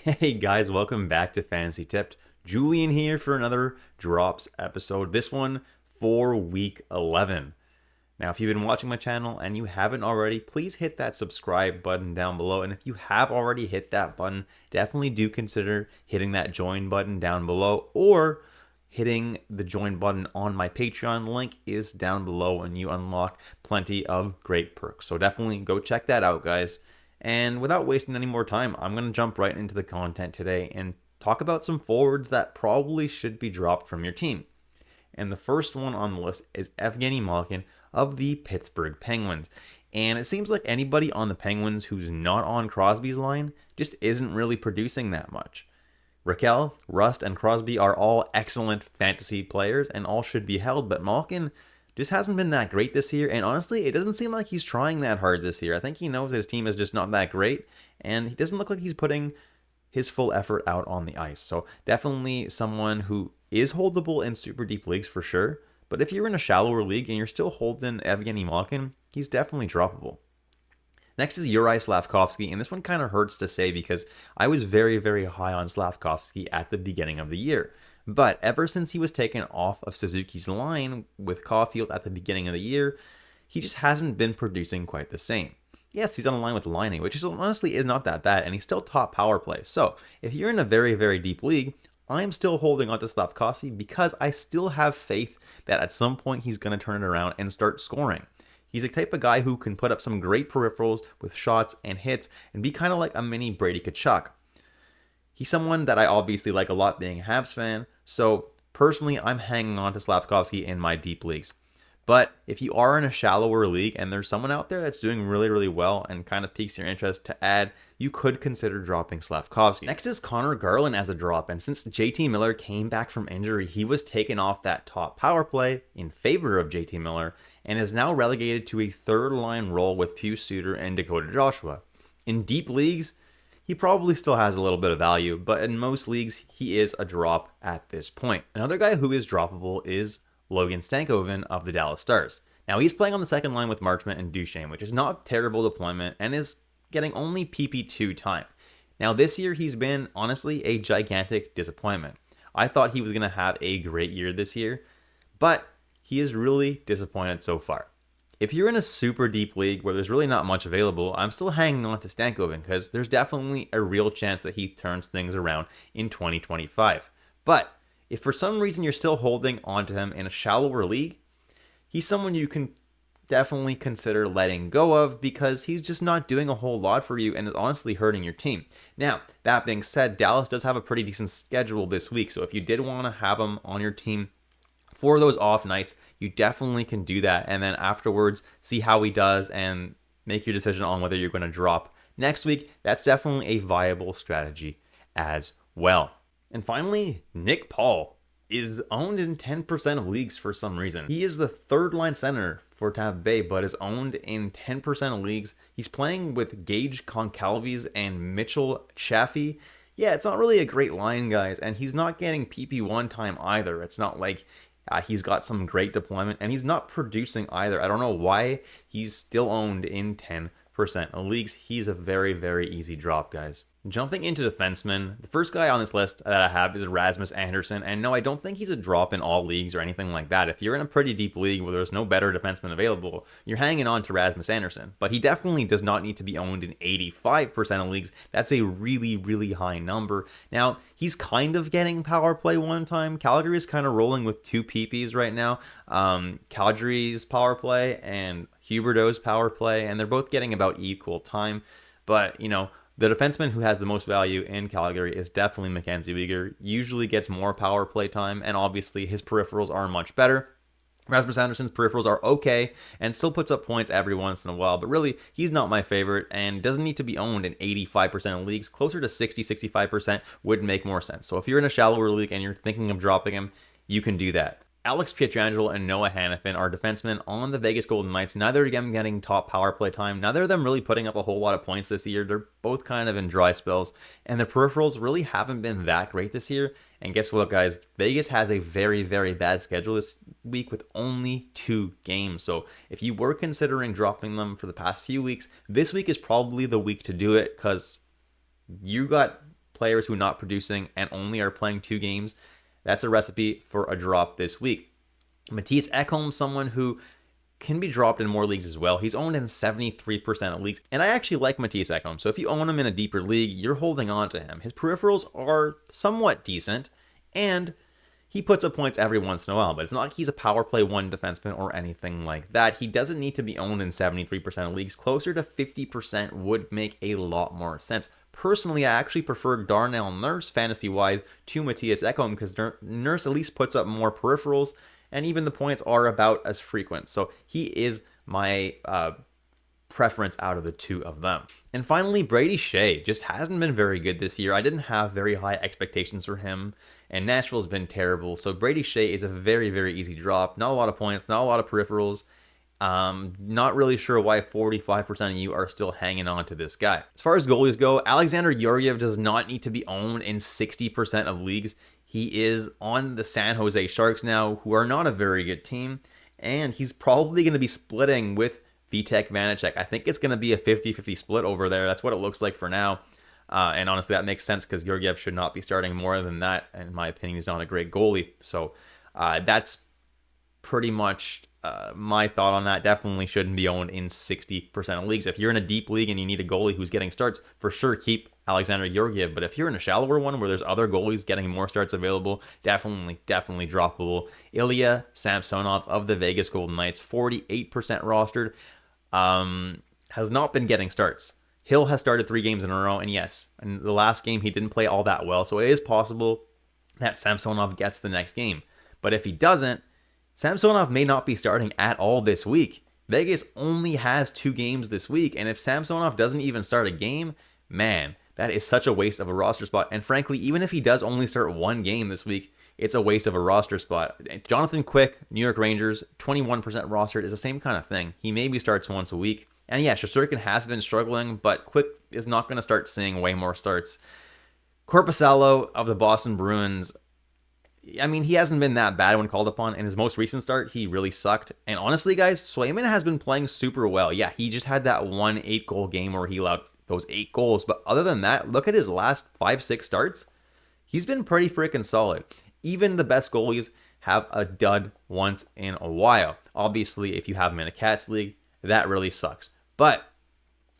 Hey guys, welcome back to Fantasy Tipped. Julian here for another Drops episode. This one for week 11. Now, if you've been watching my channel and you haven't already, please hit that subscribe button down below. And if you have already hit that button, definitely do consider hitting that join button down below or hitting the join button on my Patreon. Link is down below and you unlock plenty of great perks. So definitely go check that out, guys. And without wasting any more time, I'm going to jump right into the content today and talk about some forwards that probably should be dropped from your team. And the first one on the list is Evgeny Malkin of the Pittsburgh Penguins. And it seems like anybody on the Penguins who's not on Crosby's line just isn't really producing that much. Raquel, Rust, and Crosby are all excellent fantasy players and all should be held, but Malkin just hasn't been that great this year, and honestly, it doesn't seem like he's trying that hard this year. I think he knows his team is just not that great, and he doesn't look like he's putting his full effort out on the ice. So definitely someone who is holdable in super deep leagues for sure, but if you're in a shallower league and you're still holding Evgeny Malkin, he's definitely droppable. Next is Uri Slafkovsky, and this one kind of hurts to say because I was very, very high on Slafkovsky at the beginning of the year. But ever since he was taken off of Suzuki's line with Caulfield at the beginning of the year, he just hasn't been producing quite the same. Yes, he's on a line with Laine, which is honestly is not that bad, and he's still top power play. So if you're in a very, very deep league, I'm still holding on to Slafkovsky because I still have faith that at some point he's going to turn it around and start scoring. He's a type of guy who can put up some great peripherals with shots and hits and be kind of like a mini Brady Tkachuk. He's someone that I obviously like a lot being a Habs fan, so personally I'm hanging on to Slafkovsky in my deep leagues. But if you are in a shallower league and there's someone out there that's doing really, really well and kind of piques your interest to add, you could consider dropping Slafkovsky. Next is Connor Garland as a drop, and since JT Miller came back from injury, he was taken off that top power play in favor of JT Miller and is now relegated to a third line role with Pius Suter and Dakota Joshua. In deep leagues, he probably still has a little bit of value, but in most leagues, he is a drop at this point. Another guy who is droppable is Logan Stankoven of the Dallas Stars. Now, he's playing on the second line with Marchment and Duchesne, which is not terrible deployment and is getting only PP2 time. Now, this year, he's been, honestly, a gigantic disappointment. I thought he was going to have a great year this year, but he is really disappointed so far. If you're in a super deep league where there's really not much available, I'm still hanging on to Stankoven because there's definitely a real chance that he turns things around in 2025. But if for some reason you're still holding onto him in a shallower league, he's someone you can definitely consider letting go of because he's just not doing a whole lot for you and is honestly hurting your team. Now, that being said, Dallas does have a pretty decent schedule this week, so if you did want to have him on your team for those off nights, you definitely can do that, and then afterwards see how he does and make your decision on whether you're going to drop next week. That's definitely a viable strategy as well. And finally, Nick Paul is owned in 10% of leagues for some reason. He is the third line center for Tampa Bay, but is owned in 10% of leagues. He's playing with Gage Concalves and Mitchell Chaffee. Yeah, it's not really a great line, guys, and he's not getting PP1 time either. It's not like he's got some great deployment, and he's not producing either. I don't know why he's still owned in 10% of leagues. He's a very, very easy drop, guys. Jumping into defensemen, the first guy on this list that I have is Rasmus Andersson, and no, I don't think he's a drop in all leagues or anything like that. If you're in a pretty deep league where there's no better defenseman available, you're hanging on to Rasmus Andersson, but he definitely does not need to be owned in 85% of leagues. That's a really, really high number. Now, he's kind of getting power play one time. Calgary is kind of rolling with two PPs right now. Calgary's power play and Huberdeau's power play, and they're both getting about equal time, but, you know, the defenseman who has the most value in Calgary is definitely Mackenzie Weegar. Usually gets more power play time, and obviously his peripherals are much better. Rasmus Andersson's peripherals are okay and still puts up points every once in a while, but really, he's not my favorite and doesn't need to be owned in 85% of leagues. Closer to 60-65% would make more sense. So if you're in a shallower league and you're thinking of dropping him, you can do that. Alex Pietrangelo and Noah Hanifin are defensemen on the Vegas Golden Knights. Neither of them getting top power play time. Neither of them really putting up a whole lot of points this year. They're both kind of in dry spells, and their peripherals really haven't been that great this year. And guess what, guys? Vegas has a very, very bad schedule this week with only 2 games. So if you were considering dropping them for the past few weeks, this week is probably the week to do it because you got players who are not producing and only are playing 2 games, that's a recipe for a drop this week. Mattias Ekholm, someone who can be dropped in more leagues as well. He's owned in 73% of leagues, and I actually like Mattias Ekholm. So if you own him in a deeper league, you're holding on to him. His peripherals are somewhat decent, and he puts up points every once in a while, but it's not like he's a power play 1 defenseman or anything like that. He doesn't need to be owned in 73% of leagues. Closer to 50% would make a lot more sense. Personally, I actually prefer Darnell Nurse fantasy-wise to Mattias Ekholm because Nurse at least puts up more peripherals, and even the points are about as frequent. So he is my preference out of the 2 of them. And finally, Brady Shea just hasn't been very good this year. I didn't have very high expectations for him, and Nashville's been terrible. So Brady Shea is a very, very easy drop. Not a lot of points, not a lot of peripherals. Not really sure why 45% of you are still hanging on to this guy. As far as goalies go, Alexander Georgiev does not need to be owned in 60% of leagues. He is on the San Jose Sharks now, who are not a very good team, and he's probably going to be splitting with Vitek Vanacek. I think it's going to be a 50-50 split over there. That's what it looks like for now. And honestly, that makes sense because Georgiev should not be starting more than that. In my opinion, he's not a great goalie. So that's pretty much my thought on that. Definitely shouldn't be owned in 60% of leagues. If you're in a deep league and you need a goalie who's getting starts, for sure keep Alexander Georgiev. But if you're in a shallower one where there's other goalies getting more starts available, definitely droppable. Ilya Samsonov of the Vegas Golden Knights, 48% rostered, has not been getting starts. Hill has started 3 games in a row, and yes, in the last game he didn't play all that well, so it is possible that Samsonov gets the next game. But if he doesn't, Samsonov may not be starting at all this week. Vegas only has 2 games this week, and if Samsonov doesn't even start a game, man, that is such a waste of a roster spot. And frankly, even if he does only start 1 game this week, it's a waste of a roster spot. Jonathan Quick, New York Rangers, 21% rostered, is the same kind of thing. He maybe starts once a week. And yeah, Shesterkin has been struggling, but Quick is not going to start seeing way more starts. Korpisalo of the Boston Bruins, I mean, he hasn't been that bad when called upon. In his most recent start, he really sucked. And honestly, guys, Swayman has been playing super well. Yeah, he just had that 1 8-goal game where he allowed those 8 goals. But other than that, look at his last 5-6 starts. He's been pretty freaking solid. Even the best goalies have a dud once in a while. Obviously, if you have him in a Cats league, that really sucks. But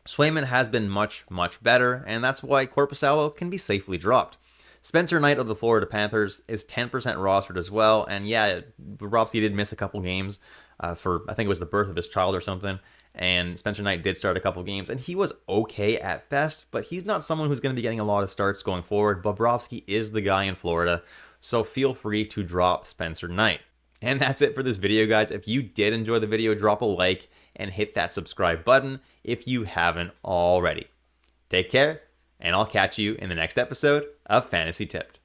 Swayman has been much, much better, and that's why Korpisalo can be safely dropped. Spencer Knight of the Florida Panthers is 10% rostered as well, and yeah, Bobrovsky did miss a couple games for, I think it was the birth of his child or something, and Spencer Knight did start a couple games, and he was okay at best, but he's not someone who's going to be getting a lot of starts going forward. Bobrovsky is the guy in Florida, so feel free to drop Spencer Knight. And that's it for this video, guys. If you did enjoy the video, drop a like and hit that subscribe button if you haven't already. Take care, and I'll catch you in the next episode of Fantasy Tipped.